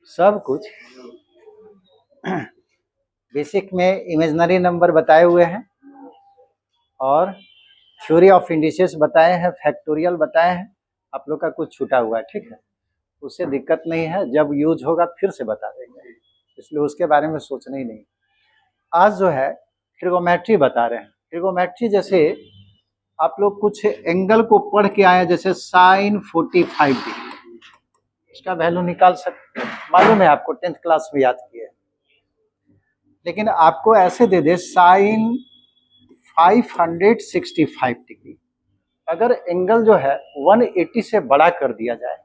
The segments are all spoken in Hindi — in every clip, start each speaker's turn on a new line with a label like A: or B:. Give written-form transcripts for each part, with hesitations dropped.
A: सब कुछ बेसिक में इमेजिनरी नंबर बताए हुए हैं और थ्योरी ऑफ इंडिसेस बताए हैं, फैक्टोरियल बताए हैं। आप लोग का कुछ छूटा हुआ है, ठीक है, उससे दिक्कत नहीं है, जब यूज होगा फिर से बता देंगे, इसलिए उसके बारे में सोचना ही नहीं। आज जो है ट्रिगोमेट्री बता रहे हैं। ट्रिगोमेट्री जैसे आप लोग कुछ एंगल को पढ़ के आए, जैसे साइन 45 डिग्री, इसका वैल्यू निकाल सकते हैं, मालूम है आपको, 10th क्लास में याद किए। लेकिन आपको ऐसे दे दे साइन 565 डिग्री, अगर एंगल जो है 180 से बड़ा कर दिया जाए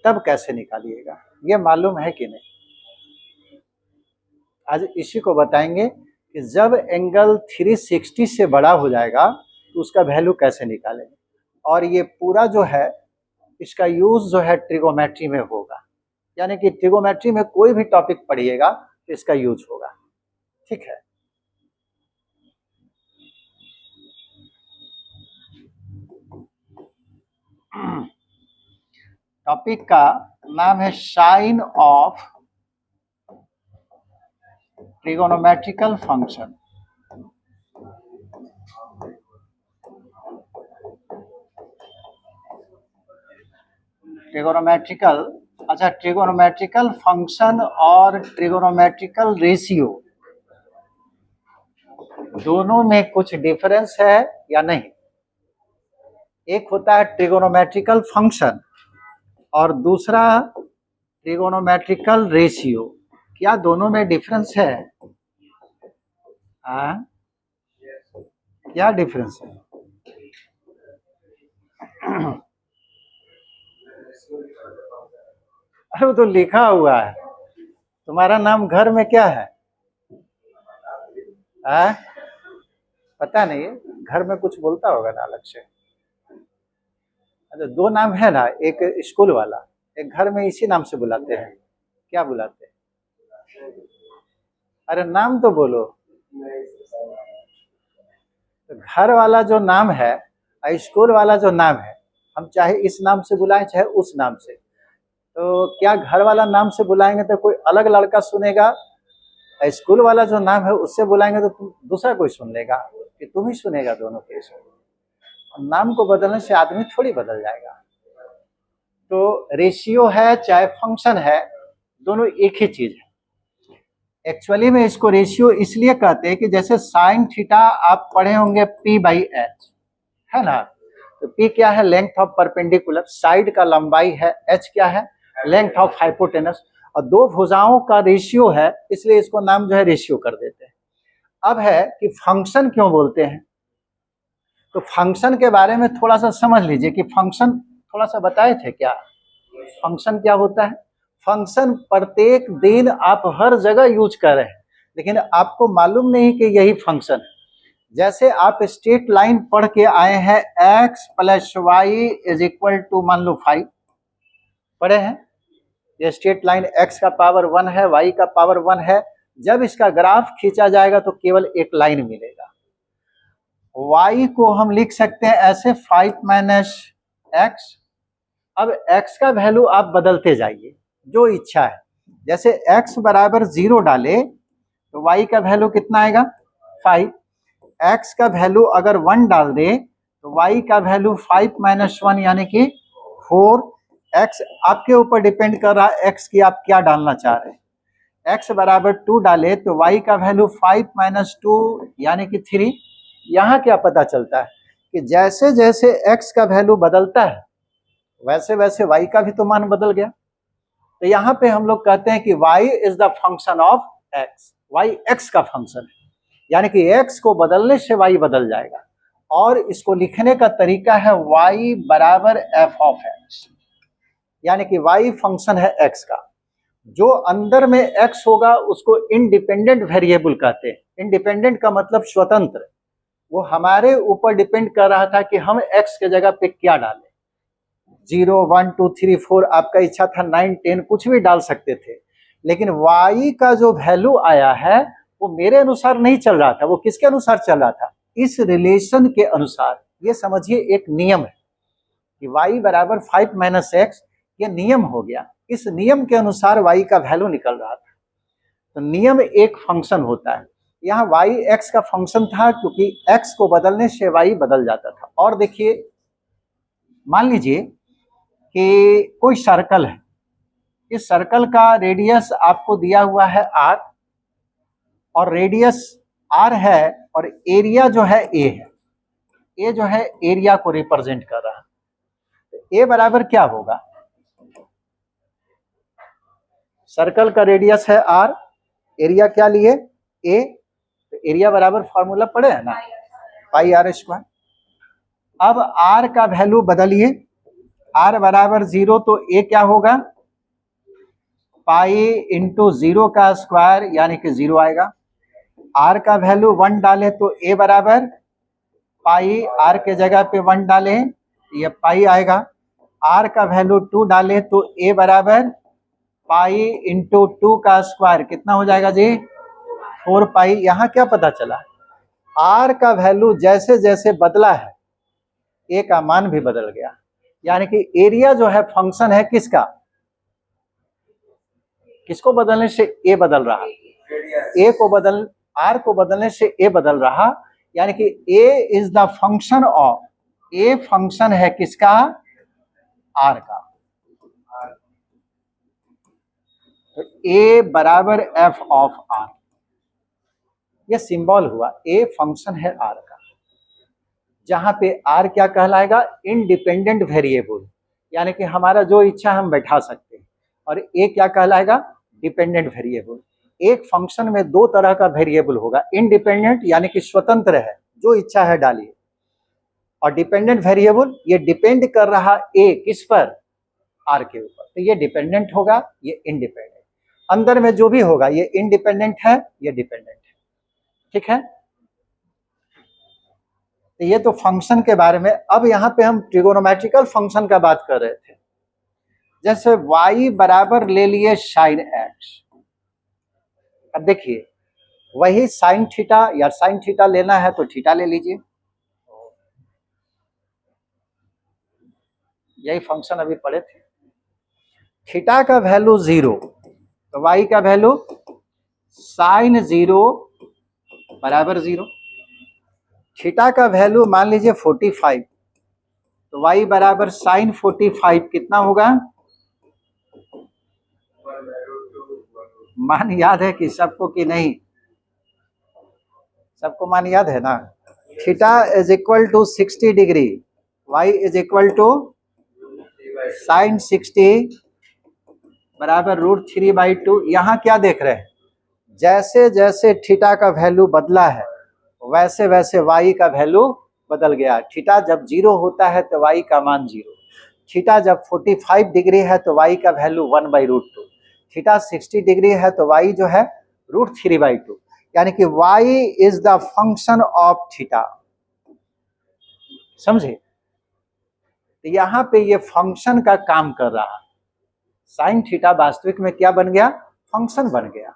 A: तब कैसे निकालिएगा, ये मालूम है कि नहीं? आज इसी को बताएंगे कि जब एंगल 360 से बड़ा हो जाएगा तो उसका वैल्यू कैसे निकालेंगे। और ये पूरा जो है इसका यूज जो है ट्रिगोमेट्री में होगा, यानी कि ट्रिगोमेट्री में कोई भी टॉपिक पढ़िएगा तो इसका यूज होगा, ठीक है। टॉपिक का नाम है sign of trigonometrical function. Trigonometrical, अच्छा, ट्रिगोनोमेट्रिकल फंक्शन और ट्रिगोनोमेट्रिकल रेशियो दोनों में कुछ डिफरेंस है या नहीं? एक होता है ट्रिगोनोमेट्रिकल फंक्शन और दूसरा ट्रिगोनोमेट्रिकल रेशियो, क्या दोनों में डिफरेंस है? क्या डिफरेंस है? अरे वो तो लिखा हुआ है, तुम्हारा नाम घर में क्या है? पता नहीं, घर में कुछ बोलता होगा ना अलग से। अच्छा, दो नाम है ना, एक स्कूल वाला, एक घर में इसी नाम से बुलाते हैं, क्या बुलाते हैं? अरे नाम तो बोलो। तो घर वाला जो नाम है और स्कूल वाला जो नाम है, हम चाहे इस नाम से बुलाएं चाहे उस नाम से, तो क्या घर वाला नाम से बुलाएंगे तो कोई अलग लड़का सुनेगा, स्कूल वाला जो नाम है उससे बुलाएंगे तो दूसरा कोई सुन लेगा, कि तुम ही सुनेगा दोनों केस में। नाम को बदलने से आदमी थोड़ी बदल जाएगा। तो रेशियो है चाहे फंक्शन है, दोनों एक ही चीज है। एक्चुअली में इसको रेशियो इसलिए कहते हैं कि जैसे साइन थीटा आप पढ़े होंगे P/H, है ना, तो P क्या है? लेंथ ऑफ परपेंडिकुलर, साइड का लंबाई है, H क्या है? लेंथ ऑफ हाइपोटेनस, और दो भुजाओं का रेशियो है, इसलिए इसको नाम जो है रेशियो कर देते हैं। अब है कि फंक्शन क्यों बोलते हैं, तो फंक्शन के बारे में थोड़ा सा समझ लीजिए कि फंक्शन थोड़ा सा बताए थे क्या, फंक्शन क्या होता है। फंक्शन प्रत्येक दिन आप हर जगह यूज कर रहे हैं, लेकिन आपको मालूम नहीं कि यही फंक्शन है। जैसे आप स्ट्रेट लाइन पढ़ के आए हैं, x + y = मान लो 5 पढ़े हैं, ये स्ट्रेट लाइन x का पावर 1 है, y का पावर 1 है। जब इसका ग्राफ खींचा जाएगा तो केवल एक लाइन मिलेगा। y को हम लिख सकते हैं ऐसे 5 - x। अब x का वैल्यू आप बदलते जाइए, जो इच्छा है। जैसे x = 0 डाले तो y का वैल्यू कितना आएगा? 5। x का वैल्यू अगर 1 डाल दे तो y का वैल्यू 5 - 1 यानी कि 4। x आपके ऊपर डिपेंड कर रहा है x की आप क्या डालना चाह रहे हैं। x = 2 डाले तो y का वैल्यू 5 - 2 यानी कि 3। यहाँ क्या पता चलता है कि जैसे जैसे x का वैल्यू बदलता है वैसे वैसे y का भी तो मान बदल गया। तो यहाँ पे हम लोग कहते हैं कि y is the function of x, y x का फंक्शन है, यानी कि x को बदलने से y बदल जाएगा। और इसको लिखने का तरीका है y = f(x), यानी कि y फंक्शन है x का। जो अंदर में x होगा उसको इंडिपेंडेंट वेरिएबल कहते हैं। इंडिपेंडेंट का मतलब स्वतंत्र, वो हमारे ऊपर डिपेंड कर रहा था कि हम x के जगह पे क्या डालें। 0 1 2 3 4 आपका इच्छा था, 9 10 कुछ भी डाल सकते थे, लेकिन y का जो वैल्यू आया है वो मेरे अनुसार नहीं चल रहा था, वो किसके अनुसार चल रहा था? इस रिलेशन के अनुसार। ये समझिए एक नियम है कि y = 5 - x, ये नियम हो गया, इस नियम के अनुसार y का वैल्यू निकल रहा था। तो नियम एक फंक्शन होता है, यहाँ y x का फंक्शन था क्योंकि x को बदलने से y बदल जाता था। और देखिए, मान लीजिए कि कोई सर्कल है, इस सर्कल का रेडियस आपको दिया हुआ है r, और रेडियस r है और एरिया जो है a है, a जो है एरिया को रिप्रेजेंट कर रहा है। तो a बराबर क्या होगा, सर्कल का रेडियस है r, एरिया क्या लिए a, तो एरिया बराबर फॉर्मूला पढ़े है ना, पाई आर स्क्वायर। अब r का वैल्यू बदलिए, r बराबर 0, तो a क्या होगा, पाई इंटू 0 का स्क्वायर यानी कि 0 आएगा। r का वैल्यू 1 डाले तो a बराबर पाई, r के जगह पे 1 डाले ये पाई आएगा। r का वैल्यू 2 डाले तो a बराबर पाई इंटू 2 का स्क्वायर कितना हो जाएगा जी, 4 पाई। यहाँ क्या पता चला, r का वैल्यू जैसे जैसे बदला है a का मान भी बदल गया, यानी कि एरिया जो है फंक्शन है किसका, किसको बदलने से a बदल रहा, a को बदल, r को बदलने से a बदल रहा, यानी कि a is the function of, a function है किसका, r का। तो a बराबर f ऑफ r, ये सिंबल हुआ, a फंक्शन है r का, जहां पे r क्या कहलाएगा, इंडिपेंडेंट वेरिएबल, यानी कि हमारा जो इच्छा हम बैठा सकते हैं। और a क्या कहलाएगा, डिपेंडेंट वेरिएबल। एक फंक्शन में दो तरह का वेरिएबल होगा, इंडिपेंडेंट यानी कि स्वतंत्र है, जो इच्छा है डालिए, और डिपेंडेंट वेरिएबल ये डिपेंड कर रहा a किस पर, r के ऊपर, तो ये डिपेंडेंट होगा, ये इंडिपेंडेंट। अंदर में जो भी होगा ये इंडिपेंडेंट है, ये डिपेंडेंट है, ठीक है। तो ये तो फंक्शन के बारे में। अब यहाँ पे हम ट्रिगोनोमेट्रिकल फंक्शन का बात कर रहे थे, जैसे y बराबर ले लिए साइन x। अब देखिए, वही साइन थीटा या साइन थीटा लेना है तो थीटा ले लीजिए, यही फंक्शन अभी पढ़े थे। थीटा का वैल्यू 0, तो y का वैल्यू साइन 0 बराबर 0। थीटा का वैल्यू मान लीजिए 45, तो y बराबर साइन 45 कितना होगा, मान याद है कि सबको, कि नहीं, सबको मान याद है ना। Theta is equal to 60 degree, y is equal to sine 60 बराबर √3/2। यहाँ क्या देख रहे हैं, जैसे जैसे थीटा का वैल्यू बदला है वैसे वैसे y का वैल्यू बदल गया। थीटा जब 0 होता है तो y का मान 0, थीटा जब 45 डिग्री है तो y का वैल्यू 1/√2, थीटा 60 डिग्री है तो y जो है √3/2, यानी कि y is the function of theta. समझे, तो यहाँ पे ये फंक्शन का काम कर रहा है। साइन थीटा वास्तविक में क्या बन गया, फंक्शन बन गया,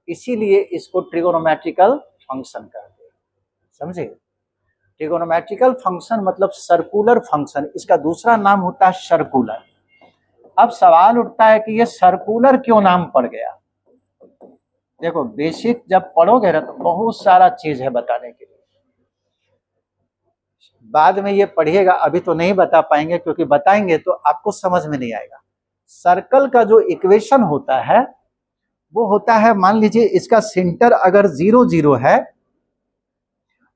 A: इसीलिए इसको ट्रिगोनोमेट्रिकल फंक्शन कहते हैं। समझे, ट्रिगोनोमेट्रिकल फंक्शन मतलब सर्कुलर फंक्शन, इसका दूसरा नाम होता है सर्कुलर। अब सवाल उठता है कि ये सर्कुलर क्यों नाम पड़ गया। देखो, बेसिक जब पढ़ोगे ना तो बहुत सारा चीज है बताने के लिए, बाद में ये पढ़िएगा, अभी तो नहीं बता पाएंगे क्योंकि बताएंगे तो आपको समझ में नहीं आएगा। सर्कल का जो इक्वेशन होता है वो होता है, मान लीजिए इसका सेंटर अगर 0 0 है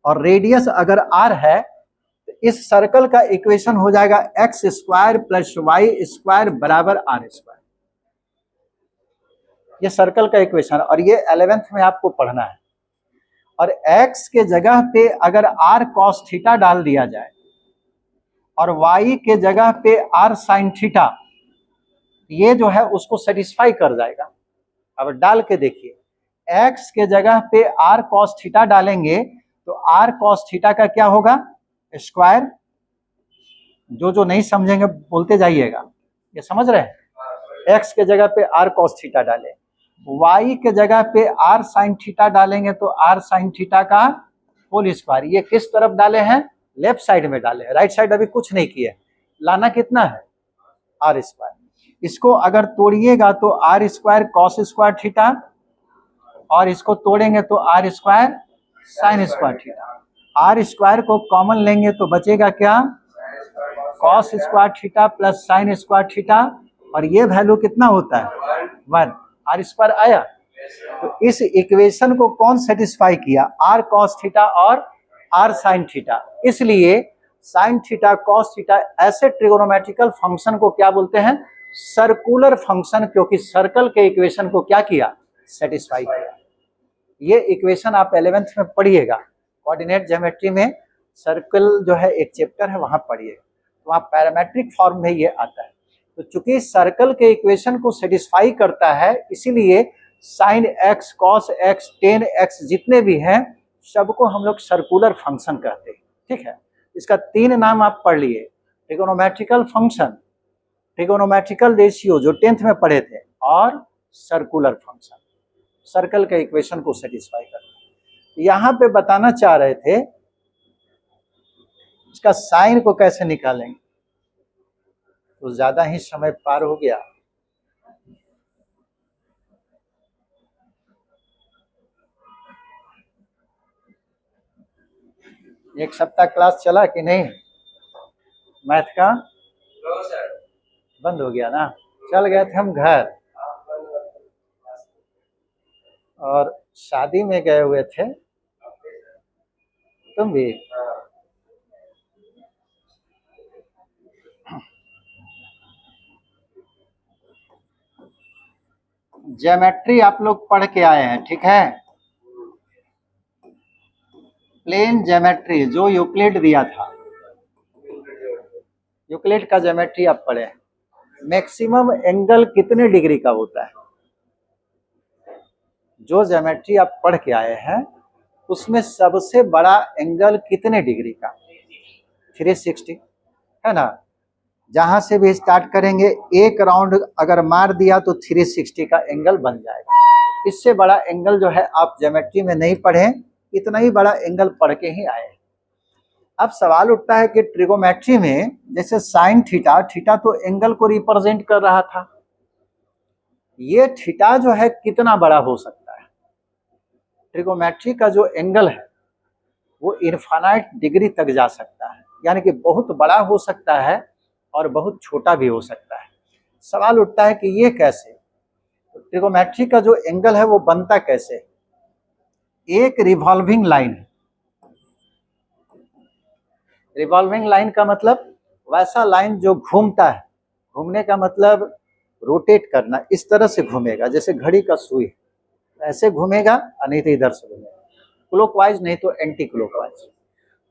A: और रेडियस अगर r है, तो इस सर्कल का इक्वेशन हो जाएगा x square plus y square बराबर r स्क्वायर। ये सर्कल का इक्वेशन, और ये 11th में आपको पढ़ना है। और x के जगह पे अगर r cos थीटा डाल दिया जाए और y के जगह पे r sin थीटा, ये जो है उसको सेटिस्फाई कर जाएगा। अब डाल के देखिए, x के जगह पे r cos थीटा डालेंगे तो r cos थीटा का क्या होगा, स्क्वायर। जो नहीं समझेंगे बोलते जाइएगा, ये समझ रहे हैं। x के जगह पे r cos थीटा डालें, y के जगह पे r sin थीटा डालेंगे तो r sin थीटा का होल स्क्वायर। ये किस तरफ डाले हैं, लेफ्ट साइड में डाले हैं, राइट साइड अभी कुछ नहीं किए। लाना कितना है, आर स्क्वायर। इसको अगर तोड़िएगा तो R square cos square theta, और इसको तोड़ेंगे तो R square sine square theta. R square को कॉमन लेंगे तो बचेगा क्या, cos square theta plus sine square theta, और ये वैल्यू कितना होता है 1, आर स्क्वायर आया। तो इस इक्वेशन को कौन सेटिस्फाई किया, आर कॉस थीटा और आर साइन थीटा। इसलिए साइन थीटा कॉस थीटा ऐसे ट्रिगोनोमेट्रिकल फंक्शन को क्या बोलते हैं, सर्कुलर फंक्शन, क्योंकि सर्कल के इक्वेशन को क्या किया, सेटिस्फाई किया। ये इक्वेशन आप 11th में पढ़िएगा, कोऑर्डिनेट ज्योमेट्री में सर्कल जो है एक चैप्टर है, वहां पढ़िएगा, तो वहाँ पैरामेट्रिक फॉर्म में ये आता है। तो चूंकि सर्कल के इक्वेशन को सेटिस्फाई करता है, इसीलिए sine x cos x ten x जितने भी हैं सबको हम लोग सर्कुलर फंक्शन कहते हैं। ठीक है, इसका 3 नाम आप पढ़ लिए, ट्रिगोनोमेट्रिकल फंक्शन, ट्रिगोनोमेट्रिकल रेशियो जो 10th में पढ़े थे, और सर्कुलर फंक्शन, सर्कल के इक्वेशन को सेटिस्फाई करते हैं। यहाँ पे बताना चाह रहे थे इसका साइन को कैसे निकालेंगे, तो ज्यादा ही समय पार हो गया। एक सप्ताह क्लास चला कि नहीं, मैथ का बंद हो गया ना, चल गए थे हम घर और शादी में गए हुए थे, तुम भी। ज्योमेट्री आप लोग पढ़ के आए हैं, ठीक है, प्लेन ज्योमेट्री जो यूक्लिड दिया था, यूक्लिड का ज्योमेट्री आप पढ़े हैं। मैक्सिमम एंगल कितने डिग्री का होता है, जो ज्योमेट्री आप पढ़ के आए हैं उसमें सबसे बड़ा एंगल कितने डिग्री का, 360 है ना। जहां से भी स्टार्ट करेंगे एक राउंड अगर मार दिया तो 360 का एंगल बन जाएगा। इससे बड़ा एंगल जो है आप ज्योमेट्री में नहीं पढ़े, इतना ही बड़ा एंगल पढ़ के ही आए। अब सवाल उठता है कि ट्रिगोमेट्री में जैसे साइन थीटा, थीटा तो एंगल को रिप्रेजेंट कर रहा था, ये थीटा जो है कितना बड़ा हो सकता है। ट्रिगोमेट्री का जो एंगल है वो इनफाइनाइट डिग्री तक जा सकता है, यानी कि बहुत बड़ा हो सकता है और बहुत छोटा भी हो सकता है। सवाल उठता है कि ये कैसे, तो ट्रिगोमेट्री का जो एंगल है वो बनता कैसे, एक रिवॉल्विंग लाइन है। रिवॉल्विंग लाइन का मतलब वैसा लाइन जो घूमता है, घूमने का मतलब रोटेट करना, इस तरह से घूमेगा जैसे घड़ी का सुई, ऐसे घूमेगा, नहीं तो इधर से घूमेगा, क्लॉकवाइज नहीं तो एंटी क्लॉकवाइज,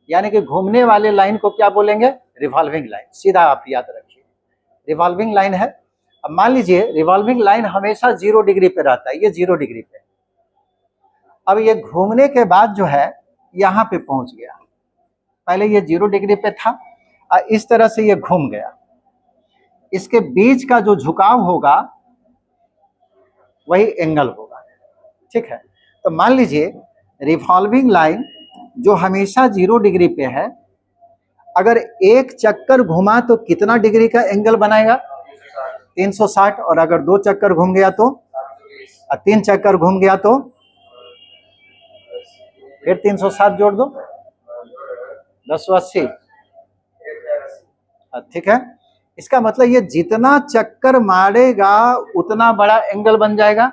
A: यानी कि घूमने वाले लाइन को क्या बोलेंगे, रिवॉल्विंग लाइन। सीधा आप याद रखिए, रिवॉल्विंग लाइन है। अब मान लीजिए रिवॉल्विंग लाइन हमेशा 0 डिग्री पे रहता है, ये 0 डिग्री पे, अब ये घूमने के बाद जो है यहाँ पे पहुंच गया, पहले ये 0 डिग्री पे था, इस तरह से ये घूम गया, इसके बीच का जो झुकाव होगा वही एंगल होगा। ठीक है, तो मान लीजिए रिवॉल्विंग लाइन जो हमेशा 0 डिग्री पे है, अगर एक चक्कर घुमा तो कितना डिग्री का एंगल बनाएगा, 360, और अगर 2 चक्कर घूम गया तो, 3 चक्कर घूम गया तो फिर 360 जोड़ दो, 1080। ठीक है, इसका मतलब ये जितना चक्कर मारेगा उतना बड़ा एंगल बन जाएगा।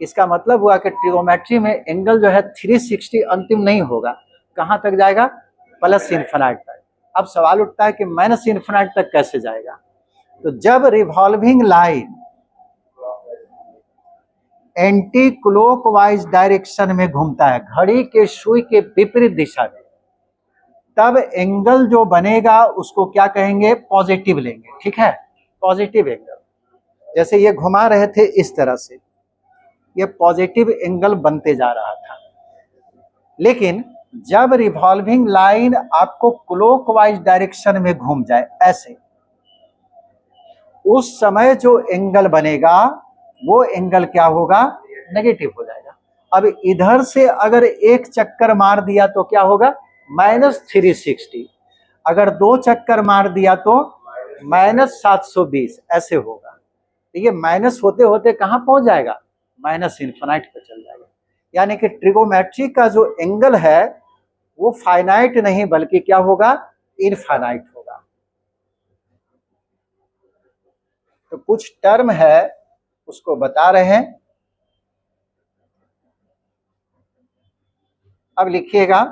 A: इसका मतलब हुआ कि ट्रिगोमेट्री में एंगल जो है 360 अंतिम नहीं होगा, कहां तक जाएगा, प्लस इन्फिनाइट तक। अब सवाल उठता है कि माइनस इन्फिनाइट तक कैसे जाएगा, तो जब revolving line anti clockwise direction में घूमता है, घड़ी के सुई के विपरीत दिशा में, तब एंगल जो बनेगा उसको क्या कहेंगे, पॉजिटिव लेंगे। ठीक है, पॉजिटिव एंगल, जैसे ये घुमा रहे थे इस तरह से, ये पॉजिटिव एंगल बनते जा रहा था। लेकिन जब रिवॉल्विंग लाइन आपको क्लॉकवाइज डायरेक्शन में घूम जाए ऐसे, उस समय जो एंगल बनेगा वो एंगल क्या होगा, नेगेटिव हो जाएगा। अब इधर से अगर एक चक्कर मार दिया तो क्या होगा, -360, अगर 2 चक्कर मार दिया तो -720 ऐसे होगा। तो ये माइनस होते होते कहाँ पहुंच जाएगा, माइनस इन्फिनाइट पे चल जाएगा। यानी कि ट्रिगोमेट्री का जो एंगल है वो फाइनाइट नहीं बल्कि क्या होगा, इनफाइनाइट होगा। तो कुछ टर्म है उसको बता रहे हैं। अब लिखिएगा,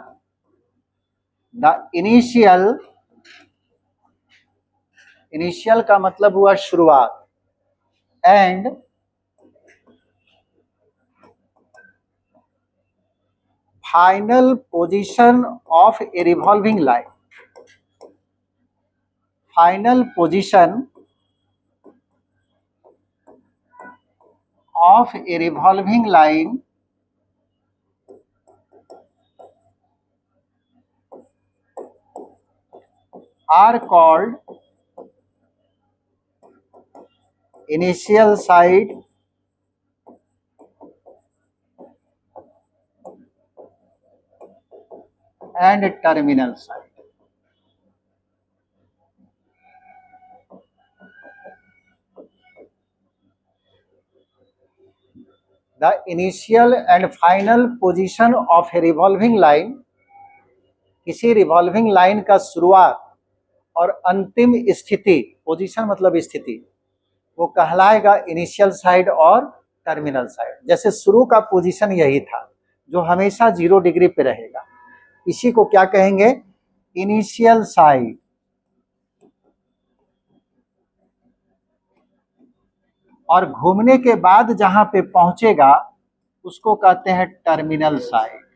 A: द इनिशियल का मतलब हुआ शुरुआत, and final position of A revolving line, final position of A revolving line are called initial side and terminal side. The initial and final position of a revolving line, किसी रिवॉल्विंग लाइन का शुरुआत और अंतिम स्थिति, पोजीशन मतलब स्थिति, वो कहलाएगा इनिशियल साइड और टर्मिनल साइड। जैसे शुरू का पोजीशन यही था जो हमेशा 0 डिग्री पे रहेगा, इसी को क्या कहेंगे, इनिशियल साइड। और घूमने के बाद जहां पे पहुंचेगा उसको कहते हैं टर्मिनल साइड।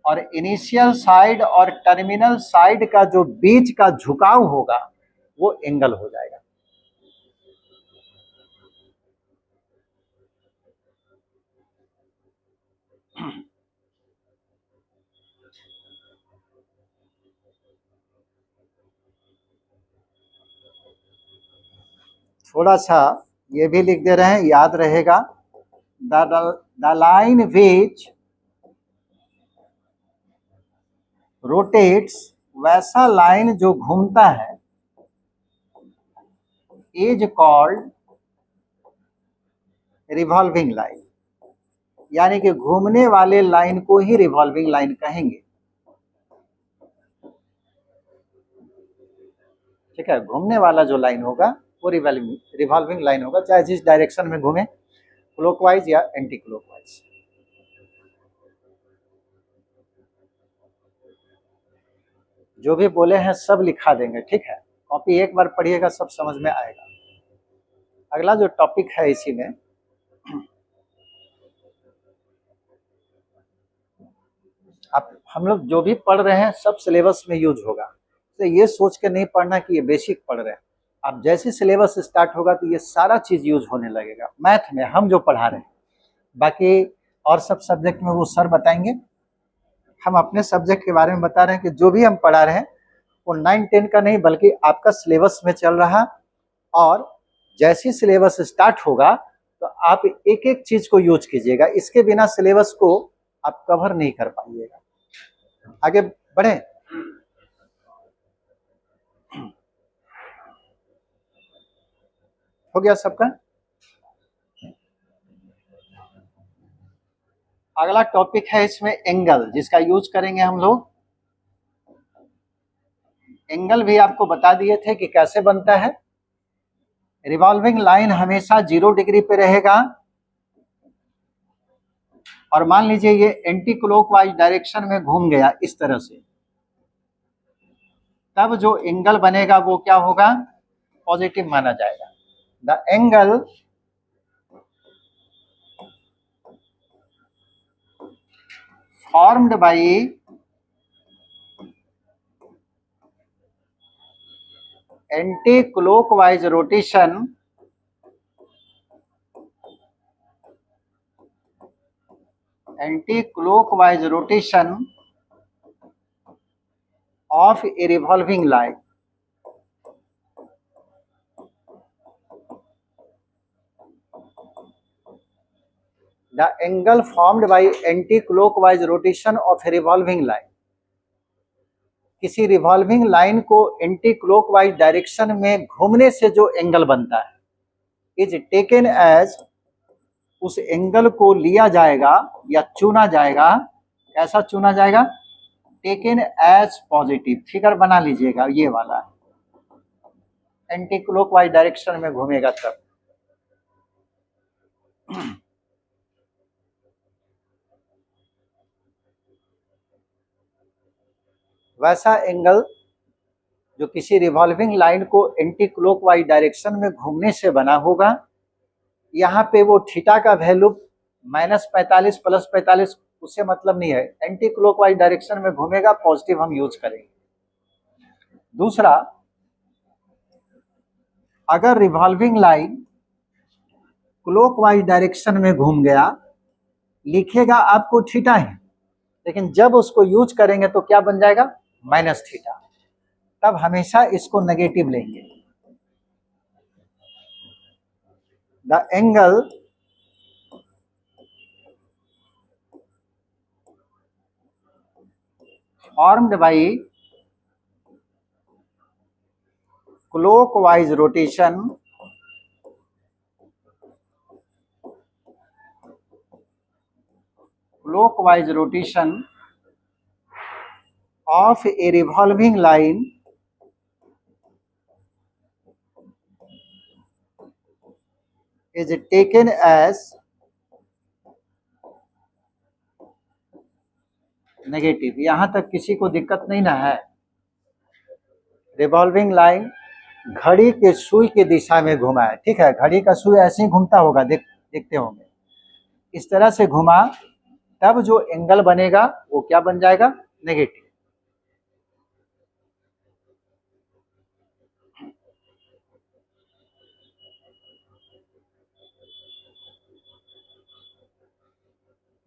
A: और इनिशियल साइड और टर्मिनल साइड का जो बीच का झुकाव होगा वो एंगल हो जाएगा। थोड़ा सा ये भी लिख दे रहे हैं, याद रहेगा, द लाइन विच रोटेट्स, वैसा लाइन जो घूमता है, इज कॉल्ड रिवॉल्विंग लाइन। यानी कि घूमने वाले लाइन को ही रिवॉल्विंग लाइन कहेंगे। ठीक है, घूमने वाला जो लाइन होगा वो रिवॉल्विंग लाइन होगा, चाहे जिस डायरेक्शन में घूमे, क्लॉकवाइज या एंटी क्लॉकवाइज। जो भी बोले हैं सब लिखा देंगे, ठीक है, कॉपी एक बार पढ़िएगा सब समझ में आएगा। अगला जो टॉपिक है इसी में, आप हम लोग जो भी पढ़ रहे हैं सब सिलेबस में यूज होगा, तो ये सोच के नहीं पढ़ना कि ये बेसिक पढ़ रहे हैं। आप जैसे सिलेबस स्टार्ट होगा तो ये सारा चीज यूज होने लगेगा। मैथ में हम जो पढ़ा रहे हैं, बाकी और सब सब्जेक्ट में वो सर बताएंगे। हम अपने सब्जेक्ट के बारे में बता रहे हैं कि जो भी हम पढ़ा रहे हैं वो 9-10 का नहीं बल्कि आपका सिलेबस में चल रहा, और जैसे सिलेबस स्टार्ट होगा तो आप एक एक चीज को यूज कीजिएगा, इसके बिना सिलेबस को आप कवर नहीं कर पाइएगा। आगे बढ़े, हो गया सबका। अगला टॉपिक है इसमें एंगल, जिसका यूज करेंगे हम लोग। एंगल भी आपको बता दिए थे कि कैसे बनता है। रिवॉल्विंग लाइन हमेशा 0 डिग्री पे रहेगा, और मान लीजिए ये एंटी क्लॉकवाइज डायरेक्शन में घूम गया इस तरह से, तब जो एंगल बनेगा वो क्या होगा, पॉजिटिव माना जाएगा। The angle formed by anti-clockwise rotation of a revolving line the angle formed by anti-clockwise rotation of a revolving line, किसी रिवॉल्विंग लाइन को एंटी क्लॉकवाइज डायरेक्शन में घूमने से जो एंगल बनता है इज टेकन एज, उस एंगल को लिया जाएगा या चुना जाएगा, ऐसा चुना जाएगा, टेकन एज पॉजिटिव। फिगर बना लीजिएगा, ये वाला एंटी क्लॉकवाइज डायरेक्शन में घूमेगा तब। वैसा एंगल जो किसी रिवॉल्विंग लाइन को एंटी क्लॉकवाइज डायरेक्शन में घूमने से बना होगा, यहाँ पे वो थीटा का वैल्यू -45 +45 उससे मतलब नहीं है, एंटी क्लॉकवाइज डायरेक्शन में घूमेगा, पॉजिटिव हम यूज करेंगे। दूसरा, अगर रिवॉल्विंग लाइन क्लॉकवाइज डायरेक्शन में घूम गया, लिखेगा आपको थीटा है, लेकिन जब उसको यूज करेंगे तो क्या बन जाएगा, -θ। तब हमेशा इसको नेगेटिव लेंगे। The angle formed by clockwise rotation of a revolving line is taken as negative. यहां तक किसी को दिक्कत नहीं ना है। रिवॉल्विंग लाइन घड़ी के सुई की दिशा में घुमा है, ठीक है, घड़ी का सुई ऐसे ही घूमता होगा, देखते होंगे, इस तरह से घुमा, तब जो एंगल बनेगा वो क्या बन जाएगा, नेगेटिव।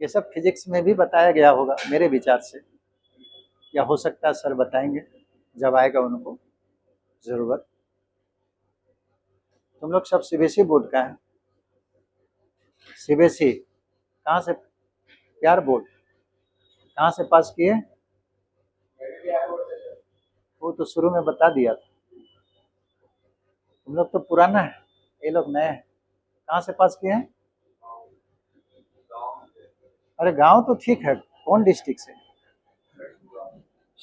A: ये सब फिजिक्स में भी बताया गया होगा मेरे विचार से, या हो सकता है सर बताएंगे जब आएगा उनको जरूरत। तुम लोग सब सीबीएसई बोर्ड का है? सीबीएसई कहाँ से, प्यार बोर्ड कहाँ से पास किए? वो तो शुरू में बता दिया था। तुम लोग तो पुराना है, ये लोग नए हैं। कहाँ से पास किए हैं? अरे गांव तो ठीक है, कौन डिस्ट्रिक्ट से?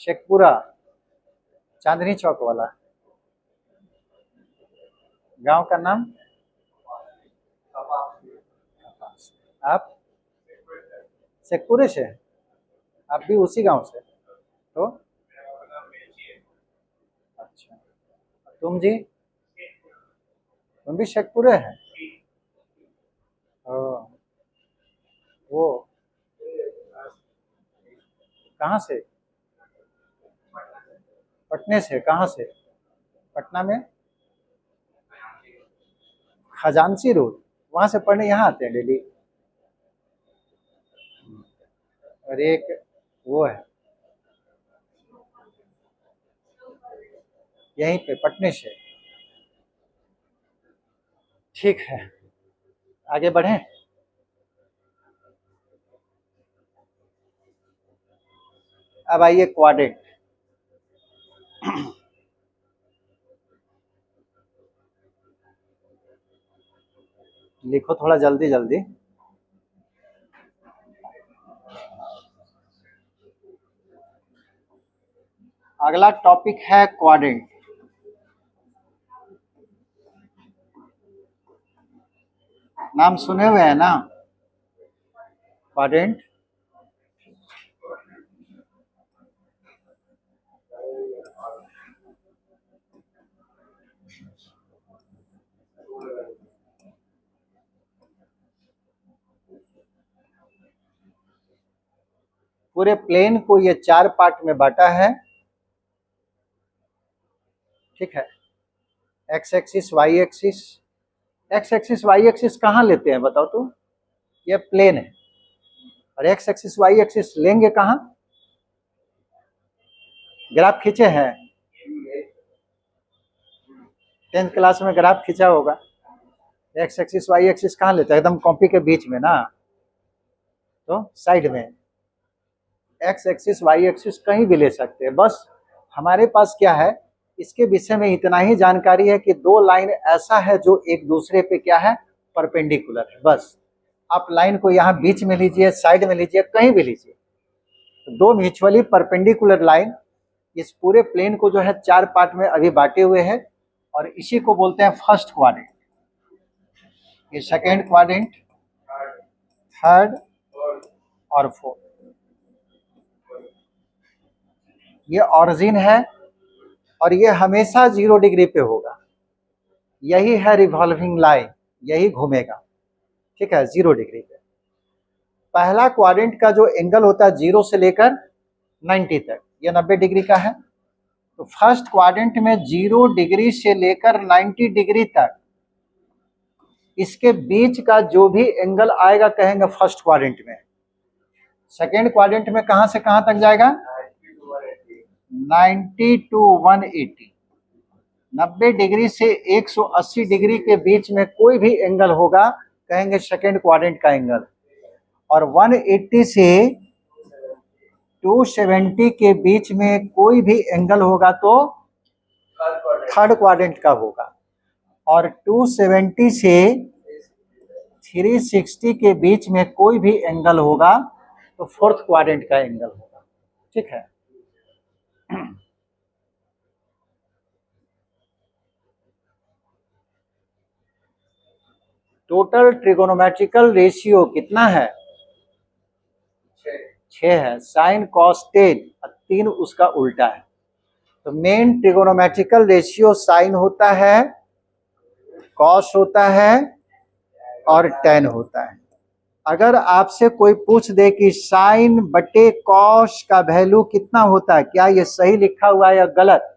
A: शेखपुरा, चांदनी चौक वाला गांव का नाम? आप शेखपुरे से? आप भी उसी गांव से? तो अच्छा, तुम जी, तुम भी शेखपुरे हैं? वो कहाँ से? पटने से? कहाँ से? पटना में खजांची रोड, वहां से पढ़ने यहाँ आते हैं डेली? और एक वो है यहीं पे पटने से। ठीक है, आगे बढ़ें। अब आइए क्वाड्रेंट। लिखो थोड़ा जल्दी जल्दी। अगला टॉपिक है क्वाड्रेंट। नाम सुने हुए हैं ना, क्वाड्रेंट? पूरे प्लेन को ये 4 पार्ट में बांटा है, ठीक है। X axis, Y axis. X axis Y axis कहाँ लेते हैं बताओ तो? ये प्लेन है, और एक्स एक्सिस वाई एक्सिस लेंगे कहाँ? ग्राफ खींचे हैं? 10th क्लास में ग्राफ खींचा होगा। एक्स एक्सिस वाई एक्सिस कहाँ लेते हैं? एकदम कॉपी के बीच में ना, तो साइड में। एक्स एक्सिस वाई एक्सिस कहीं भी ले सकते हैं, बस हमारे पास क्या है, इसके विषय में इतना ही जानकारी है कि दो लाइन ऐसा है जो एक दूसरे पे क्या है, परपेंडिकुलर है। बस आप लाइन को यहाँ बीच में लीजिए, साइड में लीजिए, कहीं भी लीजिए, तो दो म्यूचुअली परपेंडिकुलर लाइन इस पूरे प्लेन को जो है चार पार्ट में अभी बांटे हुए हैं, और इसी को बोलते हैं फर्स्ट क्वाड्रेंट, ये सेकेंड क्वाड्रेंट, थर्ड और फोर्थ। ये ऑरिजिन है और ये हमेशा 0 डिग्री पे होगा, यही है रिवॉल्विंग लाइन, यही घूमेगा, ठीक है, 0 डिग्री पे। पहला क्वाड्रेंट का जो एंगल होता है 0 से लेकर 90 तक, ये 90 डिग्री का है। तो फर्स्ट क्वाड्रेंट में 0 डिग्री से लेकर 90 डिग्री तक इसके बीच का जो भी एंगल आएगा कहेंगे फर्स्ट क्वाड्रेंट में। सेकेंड क्वाड्रेंट में कहां से कहां तक जाएगा, 90 टू 180, 90 डिग्री से 180 डिग्री के बीच में कोई भी एंगल होगा कहेंगे सेकेंड क्वाड्रेंट का एंगल, और 180 से 270 के बीच में कोई भी एंगल होगा तो थर्ड क्वाड्रेंट का होगा, और 270 से 360 के बीच में कोई भी एंगल होगा तो फोर्थ क्वाड्रेंट का एंगल होगा, ठीक है। टोटल ट्रिगोनोमेट्रिकल रेशियो कितना है, 6 है। साइन कॉस टेन, 3 उसका उल्टा है। तो मेन ट्रिगोनोमेट्रिकल रेशियो साइन होता है, कॉस होता है और टेन होता है। अगर आपसे कोई पूछ दे कि साइन बटे कॉस का वैल्यू कितना होता है, क्या ये सही लिखा हुआ है या गलत?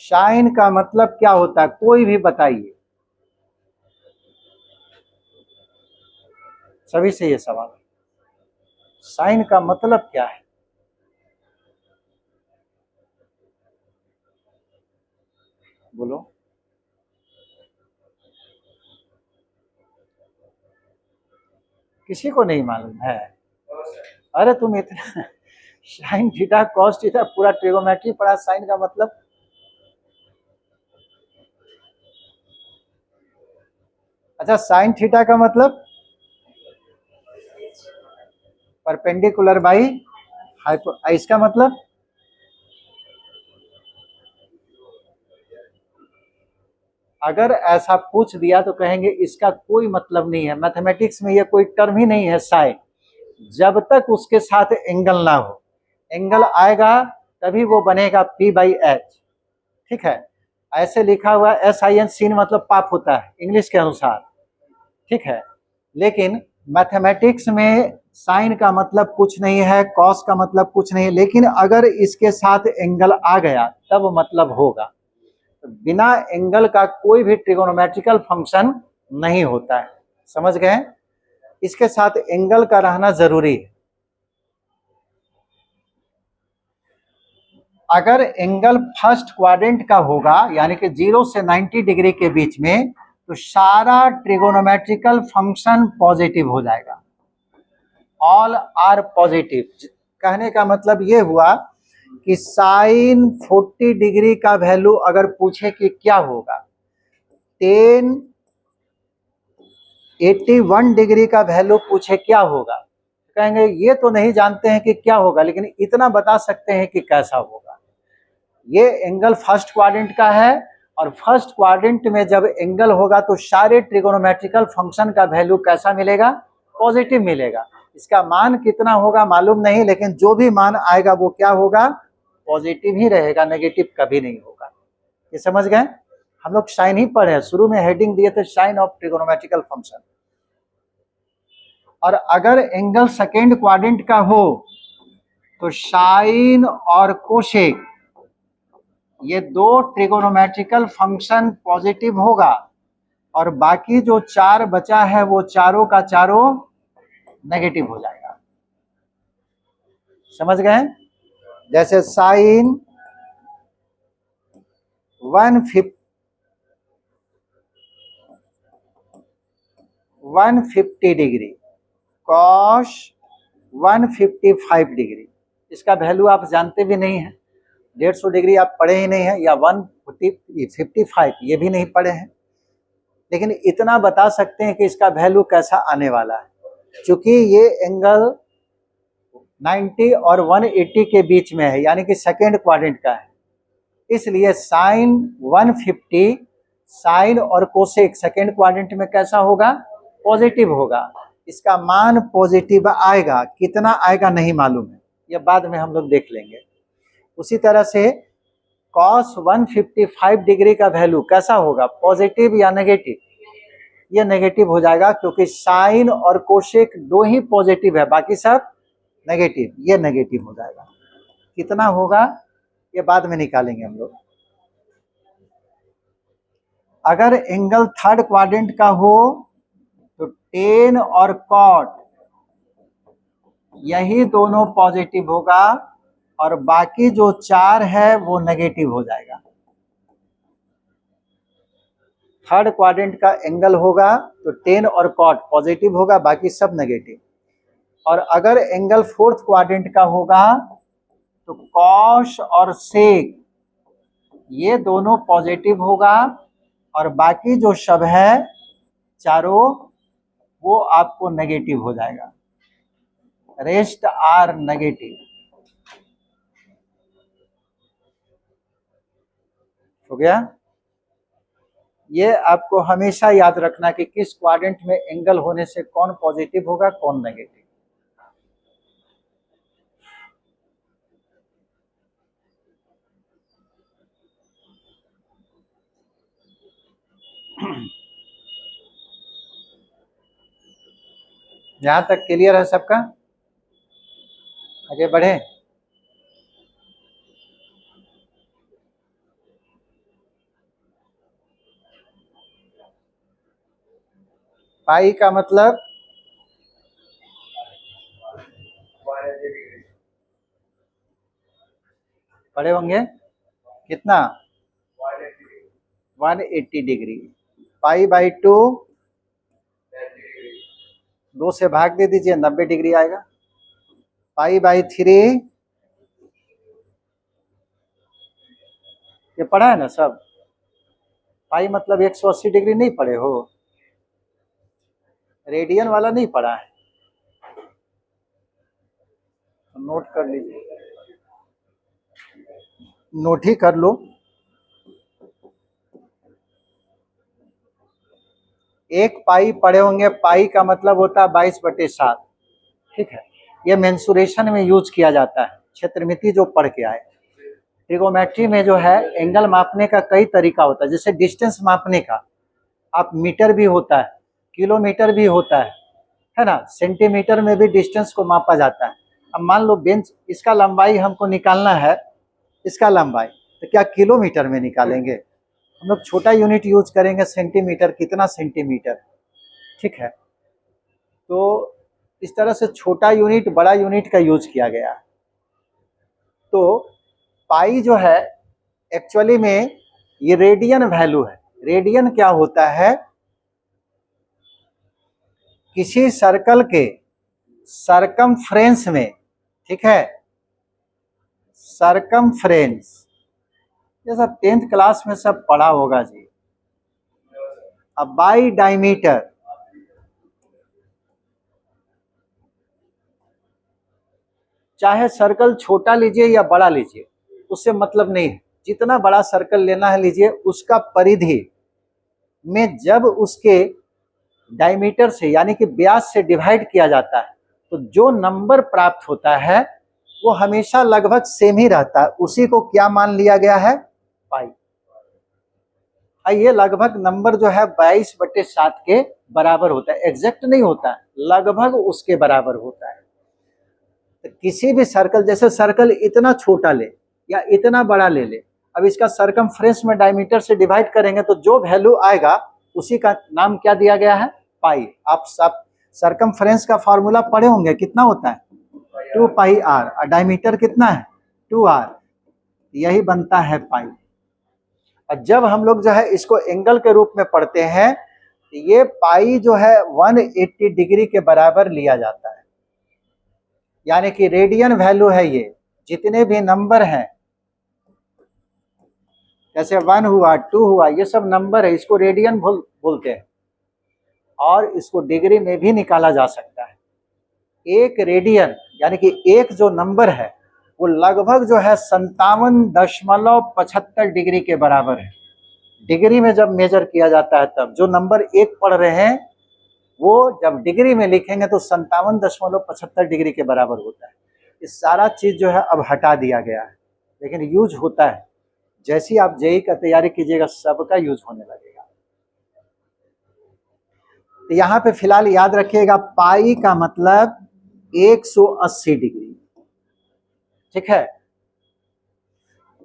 A: साइन का मतलब क्या होता है, कोई भी बताइए, सभी से ये सवाल, साइन का मतलब क्या है? बोलो। किसी को नहीं मालूम है? अरे तुम इतना साइन थीटा कॉस थीटा पूरा ट्रिगोनोमेट्री पढ़ा, साइन का मतलब? अच्छा, साइन थीटा का मतलब परपेंडिकुलर बाई हाइपो, इसका मतलब अगर ऐसा पूछ दिया तो कहेंगे इसका कोई मतलब नहीं है, मैथमेटिक्स में ये कोई टर्म ही नहीं है साइन, जब तक उसके साथ एंगल ना हो। एंगल आएगा तभी वो बनेगा P/H, ठीक है। ऐसे लिखा हुआ SIN, सीन मतलब पाप होता है इंग्लिश के अनुसार, ठीक है। लेकिन मैथमेटिक्स में साइन का मतलब कुछ नहीं है, कॉस का मतलब कुछ नहीं है, लेकिन अगर इसके साथ एंगल आ गया तब मतलब होगा। तो बिना एंगल का कोई भी ट्रिगोनोमेट्रिकल फंक्शन नहीं होता है, समझ गए? इसके साथ एंगल का रहना जरूरी है। अगर एंगल फर्स्ट क्वाड्रेंट का होगा यानी कि 0 से 90 डिग्री के बीच में, तो सारा ट्रिगोनोमेट्रिकल फंक्शन पॉजिटिव हो जाएगा, ऑल आर पॉजिटिव। कहने का मतलब ये हुआ कि साइन 40 डिग्री का वैल्यू अगर पूछे कि क्या होगा, 10 81 डिग्री का वैल्यू पूछे क्या होगा, कहेंगे ये तो नहीं जानते हैं कि क्या होगा, लेकिन इतना बता सकते हैं कि कैसा होगा। ये एंगल फर्स्ट क्वाड्रेंट का है, और फर्स्ट क्वाड्रेंट में जब एंगल होगा तो सारे ट्रिगोनोमेट्रिकल फंक्शन का वैल्यू कैसा मिलेगा, पॉजिटिव मिलेगा। इसका मान कितना होगा मालूम नहीं, लेकिन जो भी मान आएगा वो क्या होगा, पॉजिटिव ही रहेगा, नेगेटिव कभी नहीं होगा। ये समझ गए? हम लोग साइन ही पढ़े, शुरू में हेडिंग दिए थे साइन ऑफ ट्रिगोनोमेट्रिकल फंक्शन। और अगर एंगल सेकेंड क्वाड्रेंट का हो तो साइन और कोसेक, ये दो ट्रिगोनोमेट्रिकल फंक्शन पॉजिटिव होगा, और बाकी जो 4 बचा है वो चारों का चारों नेगेटिव हो जाएगा। समझ गए? जैसे साइन 150 डिग्री, कॉस 155 डिग्री, इसका वैल्यू आप जानते भी नहीं हैं, 150 डिग्री आप पढ़े ही नहीं हैं, या 155 ये भी नहीं पढ़े हैं, लेकिन इतना बता सकते हैं कि इसका वैल्यू कैसा आने वाला है। क्योंकि ये एंगल 90 और 180 के बीच में है, यानी कि सेकेंड क्वाड्रेंट का है, इसलिए साइन 150 साइन और कोसेक सेकेंड क्वाड्रेंट में कैसा होगा, पॉजिटिव होगा। इसका मान पॉजिटिव आएगा, कितना आएगा नहीं मालूम है, ये बाद में हम लोग देख लेंगे। उसी तरह से cos 155 डिग्री का वैल्यू कैसा होगा, पॉजिटिव या नेगेटिव, ये नेगेटिव हो जाएगा, क्योंकि साइन और कोसेक दो ही पॉजिटिव है, बाकी सब नेगेटिव, ये नेगेटिव हो जाएगा। कितना होगा ये बाद में निकालेंगे हम लोग। अगर एंगल थर्ड क्वाड्रेंट का हो तो टेन और कॉट यही दोनों पॉजिटिव होगा, और बाकी जो 4 है वो नेगेटिव हो जाएगा। थर्ड क्वाड्रेंट का एंगल होगा तो टेन और कॉट पॉजिटिव होगा, बाकी सब नेगेटिव। और अगर एंगल फोर्थ क्वाड्रेंट का होगा तो कॉस और सेक ये दोनों पॉजिटिव होगा, और बाकी जो सब है चारों वो आपको नेगेटिव हो जाएगा, रेस्ट आर नेगेटिव। हो गया। ये आपको हमेशा याद रखना कि किस क्वाड्रेंट में एंगल होने से कौन पॉजिटिव होगा कौन नेगेटिव। यहां तक क्लियर है सबका, आगे बढ़े। पाई का मतलब पढ़े होंगे कितना, 180 डिग्री। पाई बाई 2 2 से भाग दे दीजिए, 90 डिग्री आएगा। पाई बाई 3 ये पढ़ा है ना सब। पाई मतलब 180 डिग्री नहीं पढ़े हो, रेडियन वाला नहीं पढ़ा है, तो नोट कर लीजिए, नोट ही कर लो। एक पाई पढ़े होंगे, पाई का मतलब होता है 22/7, ठीक है। ये मेंसुरेशन में यूज किया जाता है, क्षेत्रमिति जो पढ़ के आए। ट्रिगोमेट्री में जो है एंगल मापने का कई तरीका होता है, जैसे डिस्टेंस मापने का आप मीटर भी होता है, किलोमीटर भी होता है ना, सेंटीमीटर में भी डिस्टेंस को मापा जाता है। अब मान लो बेंच, इसका लंबाई हमको निकालना है, इसका लंबाई, तो क्या किलोमीटर में निकालेंगे, हम लोग छोटा यूनिट यूज करेंगे सेंटीमीटर, कितना सेंटीमीटर, ठीक है। तो इस तरह से छोटा यूनिट बड़ा यूनिट का यूज किया गया। तो पाई जो है एक्चुअली में ये रेडियन वैल्यू है। रेडियन क्या होता है, किसी सर्कल के सरकमफ्रेंस में, ठीक है, सरकमफ्रेंस, ये सब 10th क्लास में सब पढ़ा होगा जी। अब बाई डायमीटर, चाहे सर्कल छोटा लीजिए या बड़ा लीजिए, उससे मतलब नहीं है, जितना बड़ा सर्कल लेना है लीजिए, उसका परिधि में जब उसके डायमीटर से यानी कि व्यास से डिवाइड किया जाता है, तो जो नंबर प्राप्त होता है वो हमेशा लगभग सेम ही रहता है, उसी को क्या मान लिया गया है, पाई। ये लगभग नंबर जो है 22/7 के बराबर होता है, एग्जैक्ट नहीं होता है, लगभग उसके बराबर होता है। तो किसी भी सर्कल, जैसे सर्कल इतना छोटा ले या इतना बड़ा ले ले, अब इसका सरकमफ्रेंस में डायमीटर से डिवाइड करेंगे तो जो वैल्यू आएगा उसी का नाम क्या दिया गया है, पाई। आप सब सरकमफ्रेंस का फॉर्मूला पढ़े होंगे, कितना होता है 2πr, और डायमीटर कितना है 2r, यही बनता है पाई। और जब हम लोग जो है इसको एंगल के रूप में पढ़ते हैं, ये पाई जो है 180 डिग्री के बराबर लिया जाता है, यानी कि रेडियन वैल्यू है ये जितने भी नंबर हैं, जैसे 1 हुआ, 2 हुआ, ये सब नंबर है, इसको रेडियन बोलते हैं और इसको डिग्री में भी निकाला जा सकता है। एक रेडियन यानी कि एक जो नंबर है वो लगभग जो है 57.75 डिग्री के बराबर है। डिग्री में जब मेजर किया जाता है तब जो नंबर एक पढ़ रहे हैं वो जब डिग्री में लिखेंगे तो 57.75 डिग्री के बराबर होता है। ये सारा चीज जो है अब हटा दिया गया है, लेकिन यूज होता है। जैसी आप जेईई का तैयारी कीजिएगा सबका यूज होने लगेगा। तो यहाँ पे फिलहाल याद रखिएगा पाई का मतलब 180 डिग्री, ठीक है।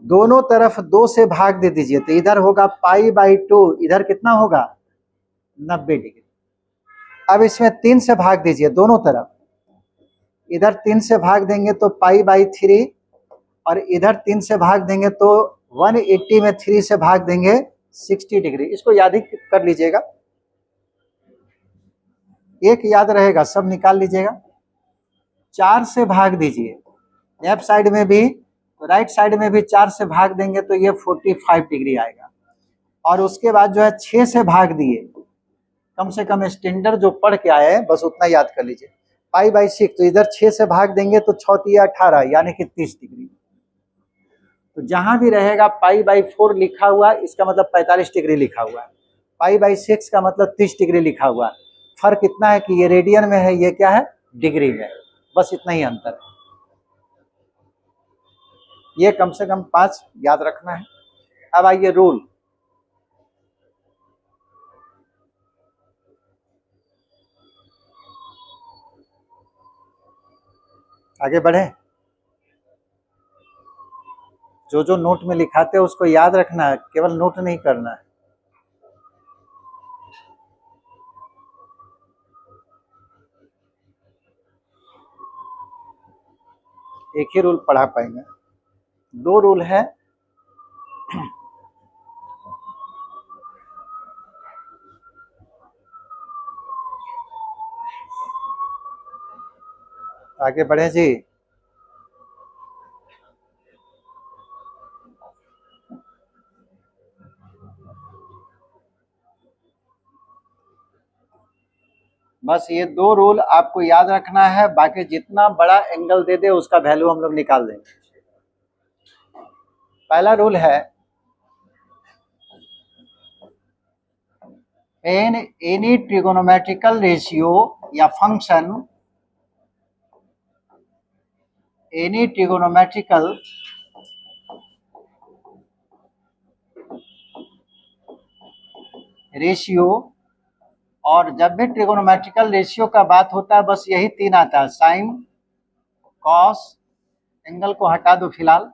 A: दोनों तरफ 2 से भाग दे दीजिए तो इधर होगा पाई/2, इधर कितना होगा 90 डिग्री। अब इसमें 3 से भाग दीजिए दोनों तरफ, इधर 3 से भाग देंगे तो पाई/3 और इधर 3 से भाग देंगे तो 180 में 3 से भाग देंगे 60 डिग्री। इसको याद ही कर लीजिएगा, एक याद रहेगा, सब निकाल लीजिएगा। 4 से भाग दीजिए, लेफ्ट साइड में भी राइट साइड में भी 4 से भाग देंगे तो ये 45 डिग्री आएगा। और उसके बाद जो है 6 से भाग दिए, कम से कम स्टैंडर्ड जो पढ़ के आए हैं बस उतना याद कर लीजिए। पाई/6 तो इधर 6 से भाग देंगे तो 6 × 18 यानी कि 30 डिग्री। तो जहां भी रहेगा पाई/4 लिखा हुआ इसका मतलब 45 डिग्री लिखा हुआ है, पाई/6 का मतलब 30 डिग्री लिखा हुआ है। फर्क इतना है कि ये रेडियन में है, ये क्या है डिग्री में, बस इतना ही अंतर है। ये कम से कम 5 याद रखना है। अब आइए रूल। आगे बढ़े। जो जो नोट में लिखाते हैं उसको याद रखना है, केवल नोट नहीं करना है। एक ही रूल पढ़ा पाएंगे, 2 रूल है। आगे बढ़े जी। बस ये 2 रूल आपको याद रखना है, बाकी जितना बड़ा एंगल दे दे उसका वैल्यू हम लोग निकाल देंगे। पहला रूल है इन एनी ट्रिगोनोमेट्रिकल रेशियो या फंक्शन, एनी ट्रिगोनोमेट्रिकल रेशियो, और जब भी ट्रिगोनोमेट्रिकल रेशियो का बात होता है बस यही 3 आता है, साइन, कॉस, एंगल को हटा दो फिलहाल,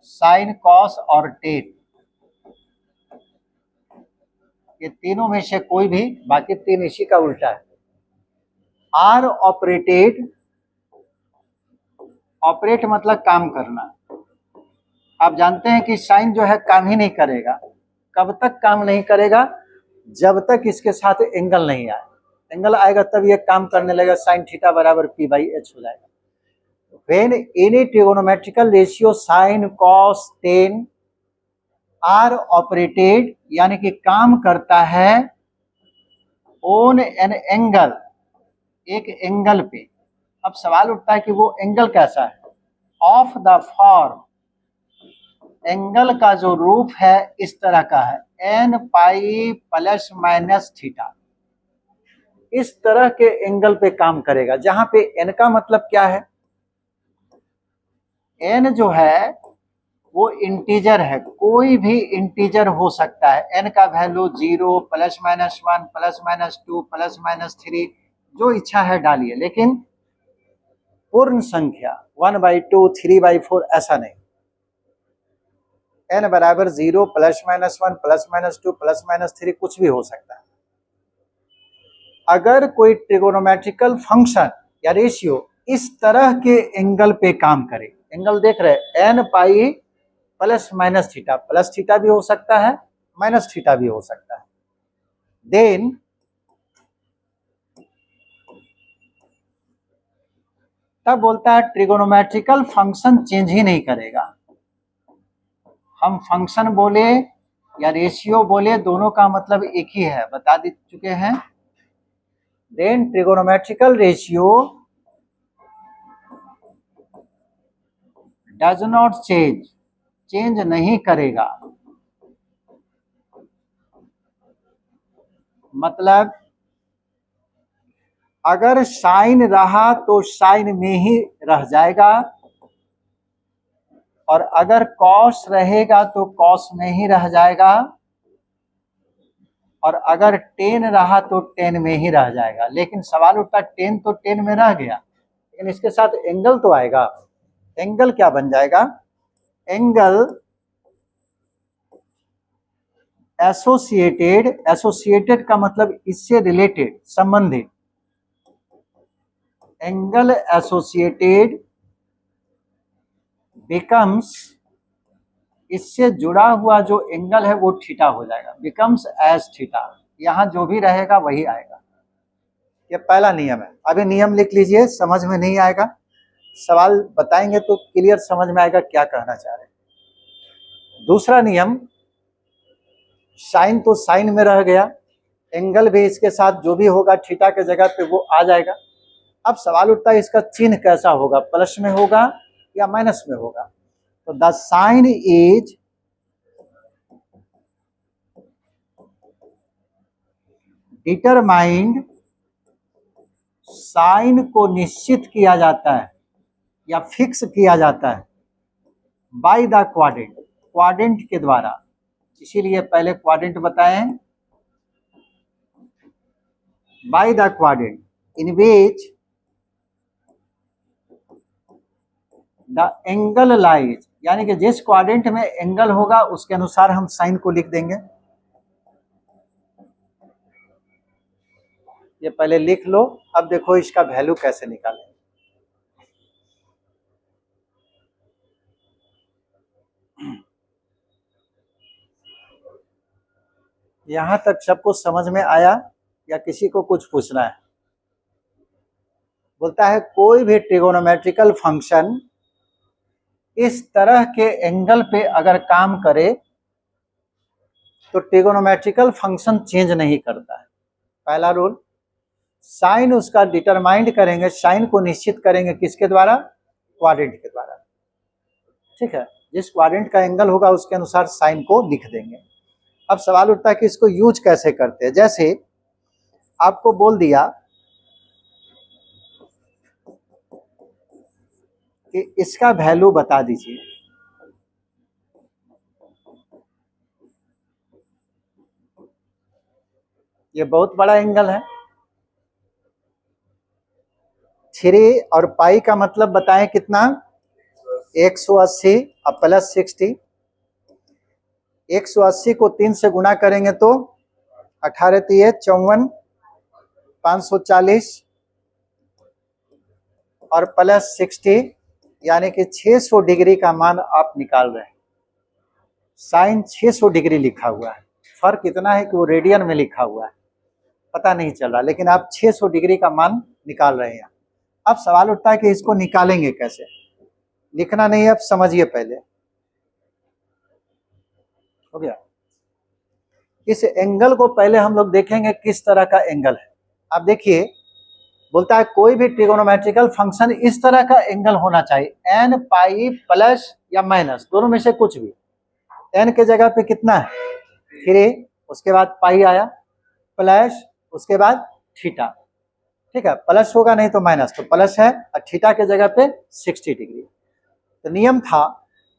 A: साइन, कॉस और टेन, ये तीनों में से कोई भी, बाकी 3 इसी का उल्टा है। आर ऑपरेटेड, ऑपरेट मतलब काम करना। आप जानते हैं कि साइन जो है काम ही नहीं करेगा। कब तक काम नहीं करेगा? जब तक इसके साथ एंगल नहीं आए। एंगल आएगा तब ये काम करने लगेगा, साइन थीटा बराबर p/h हो जाएगा। When any trigonometrical ratio sin, cos, tan are operated यानी कि काम करता है ऑन एन एंगल, एक एंगल पे। अब सवाल उठता है कि वो एंगल कैसा है? ऑफ द फॉर्म, एंगल का जो रूप है इस तरह का है, n pi plus minus theta, इस तरह के एंगल पे काम करेगा। जहां पे n का मतलब क्या है? n जो है वो इंटीजर है, कोई भी इंटीजर हो सकता है। n का value 0 plus minus 1 plus minus 2 plus minus 3 जो इच्छा है डालिए, लेकिन पूर्ण संख्या 1/2 3/4 ऐसा नहीं। n बराबर 0 plus minus 1 plus minus 2 plus minus 3 कुछ भी हो सकता है। अगर कोई ट्रिगोनोमेट्रिकल फंक्शन या रेशियो इस तरह के एंगल पे काम करे, एंगल देख रहे n pi plus minus theta, plus theta भी हो सकता है माइनस थीटा भी हो सकता है, देन तब बोलता है ट्रिगोनोमेट्रिकल फंक्शन चेंज ही नहीं करेगा। हम फंक्शन बोले या रेशियो बोले, दोनों का मतलब एक ही है, बता दे चुके हैं। Then trigonometrical ratio does not change, change नहीं करेगा। मतलब अगर साइन रहा तो साइन में ही रह जाएगा, और अगर कॉस रहेगा तो कॉस में ही रह जाएगा, और अगर टेन रहा तो टेन में ही रह जाएगा। लेकिन सवाल उठता टेन तो टेन में रह गया, लेकिन इसके साथ एंगल तो आएगा। एंगल क्या बन जाएगा? एंगल एसोसिएटेड, एसोसिएटेड का मतलब इससे रिलेटेड, संबंधित। एंगल एसोसिएटेड बिकम्स, इससे जुड़ा हुआ जो एंगल है वो थीटा हो जाएगा, बिकम्स एज थीटा। यहां जो भी रहेगा वही आएगा। ये पहला नियम है। अभी नियम लिख लीजिए, समझ में नहीं आएगा सवाल बताएंगे तो क्लियर समझ में आएगा क्या कहना चाह रहे हैं। दूसरा नियम, साइन तो साइन में रह गया, एंगल भी इसके साथ जो भी होगा थीटा के जगह पे वो आ जाएगा। अब सवाल उठता है इसका चिन्ह कैसा होगा, प्लस में होगा या माइनस में होगा? तो the sign is determined, sign को निश्चित किया जाता है या फिक्स किया जाता है बाय द क्वाड्रेंट, क्वाड्रेंट के द्वारा। इसीलिए पहले क्वाड्रेंट बताएं, by the quadrant in which the angle lies, यानी कि जिस क्वाड्रेंट में एंगल होगा उसके अनुसार हम साइन को लिख देंगे। ये पहले लिख लो। अब देखो इसका वैल्यू कैसे निकालें। यहां तक सबको समझ में आया या किसी को कुछ पूछना है? बोलता है कोई भी ट्रिगोनोमेट्रिकल फंक्शन इस तरह के एंगल पे अगर काम करे तो ट्रिगोनोमेट्रिकल फंक्शन चेंज नहीं करता है। पहला रूल, साइन उसका डिटरमाइंड करेंगे, साइन को निश्चित करेंगे किसके द्वारा? क्वाड्रेंट के द्वारा। ठीक है, जिस क्वाड्रेंट का एंगल होगा उसके अनुसार साइन को लिख देंगे। अब सवाल उठता है कि इसको यूज कैसे करते हैं। जैसे आपको बोल दिया कि इसका वैल्यू बता दीजिए, ये बहुत बड़ा एंगल है, 3 और पाई का मतलब बताएं कितना? 180 और प्लस 60। 180 को 3 से गुना करेंगे तो 18 3 54, 540 और प्लस 60, यानी कि 600 डिग्री का मान आप निकाल रहे हैं। साइन 600 डिग्री लिखा हुआ है, फर्क इतना है कि वो रेडियन में लिखा हुआ है, पता नहीं चल रहा, लेकिन आप 600 डिग्री का मान निकाल रहे हैं। अब सवाल उठता है कि इसको निकालेंगे कैसे? लिखना नहीं है, अब समझिए पहले। हो गया? इस एंगल को पहले हम लोग देखेंगे किस तरह का एंगल है। अब देखिए, बोलता है कोई भी ट्रिगोनोमेट्रिकल फंक्शन इस तरह का एंगल होना चाहिए, एन पाई प्लस या माइनस, दोनों में से कुछ भी। एन के जगह पे कितना है? 3, उसके बाद पाई आया, प्लस उसके बाद थीटा। ठीक है, प्लस होगा नहीं तो माइनस, तो प्लस है, और थीटा के जगह पे 60 डिग्री। तो नियम था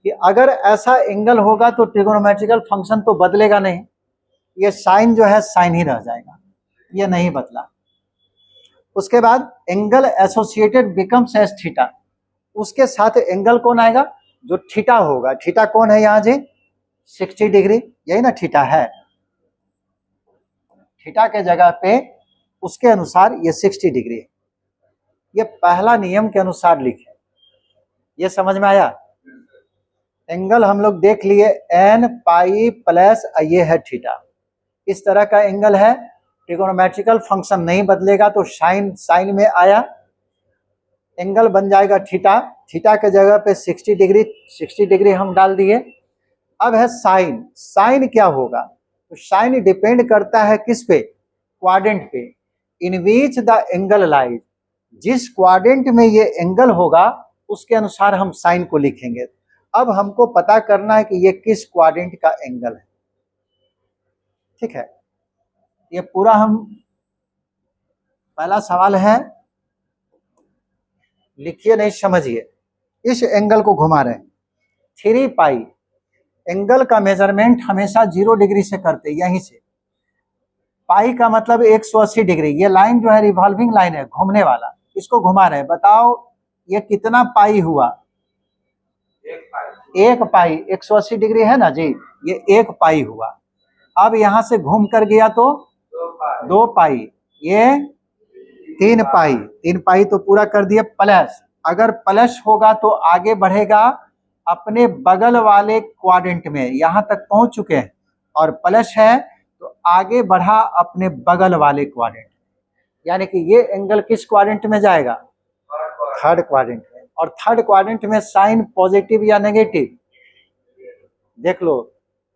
A: कि अगर ऐसा एंगल होगा तो ट्रिगोनोमेट्रिकल फंक्शन तो बदलेगा नहीं, ये साइन जो है साइन ही रह जाएगा, ये नहीं बदला। उसके बाद angle associated becomes as theta, उसके साथ एंगल कौन आएगा? जो थीटा होगा। थीटा कौन है यहाँ जी? 60 डिग्री, यही ना थीटा है। थीटा के जगह पे उसके अनुसार ये 60 डिग्री है। ये पहला नियम के अनुसार लिखे, ये समझ में आया? एंगल हम लोग देख लिए, एन पाई प्लस ये है थीटा, इस तरह का एंगल है। ट्रिगोनोमेट्रिकल फंक्शन नहीं बदलेगा तो साइन साइन में आया, एंगल बन जाएगा थीटा, थीटा के जगह पे 60 डिग्री, 60 डिग्री हम डाल दिए। अब है साइन, साइन क्या होगा? तो साइन डिपेंड करता है किस पे? क्वाड्रेंट पे। इन विच द एंगल लाइज, जिस क्वाड्रेंट में ये एंगल होगा उसके अनुसार हम साइन को लिखेंगे। अब हमको पता करना है कि ये किस क्वाड्रेंट का एंगल है। ठीक है, ये पूरा हम, पहला सवाल है, लिखिए नहीं समझिए। इस एंगल को घुमा रहे हैं 3 पाई, एंगल का मेजरमेंट हमेशा 0 डिग्री से करते, यहीं से। पाई का मतलब 180 डिग्री। ये लाइन जो है रिवॉल्विंग लाइन है, घूमने वाला, इसको घुमा रहे हैं। बताओ ये कितना पाई हुआ? 1 पाई, 180 डिग्री है ना जी, ये 1 पाई हुआ। अब यहां से घूम कर गया तो 2 पाई, ये 3 पाई, 3 पाई तो पूरा कर दिए। प्लस, अगर प्लस होगा तो आगे बढ़ेगा अपने बगल वाले क्वाड्रेंट में, यहां तक पहुंच चुके हैं, और प्लस है तो आगे बढ़ा अपने बगल वाले क्वाड्रेंट, यानी कि ये एंगल किस क्वाड्रेंट में जाएगा? थर्ड क्वाड्रेंट में। और थर्ड क्वाड्रेंट में साइन पॉजिटिव या नेगेटिव? देख लो,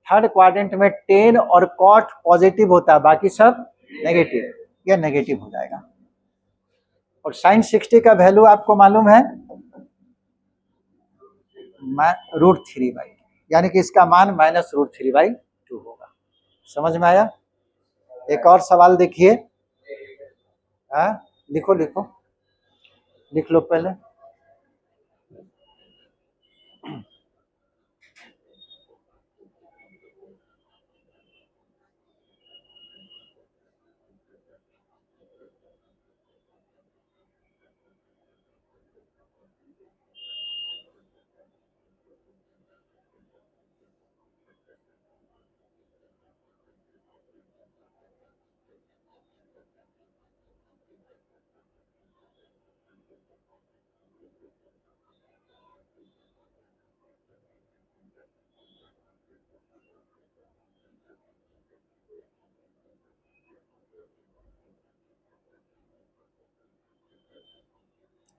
A: थर्ड क्वाड्रेंट में टेन और कॉट पॉजिटिव होता है, बाकी सब नेगेटिव, यह नेगेटिव हो जाएगा। और साइन 60 का वैल्यू आपको मालूम है, √3/2, यानी कि इसका मान -√3/2 होगा। समझ में आया? एक और सवाल देखिए, लिखो लिखो, लिख लो पहले।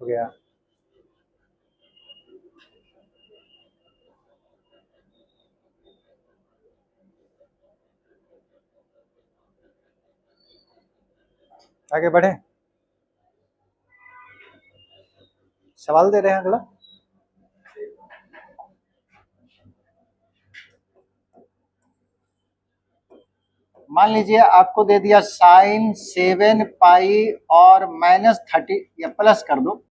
A: हो गया? आगे बढ़े, सवाल दे रहे हैं अगला। मान लीजिए आपको दे दिया साइन 7 पाई और -30, या प्लस कर दो,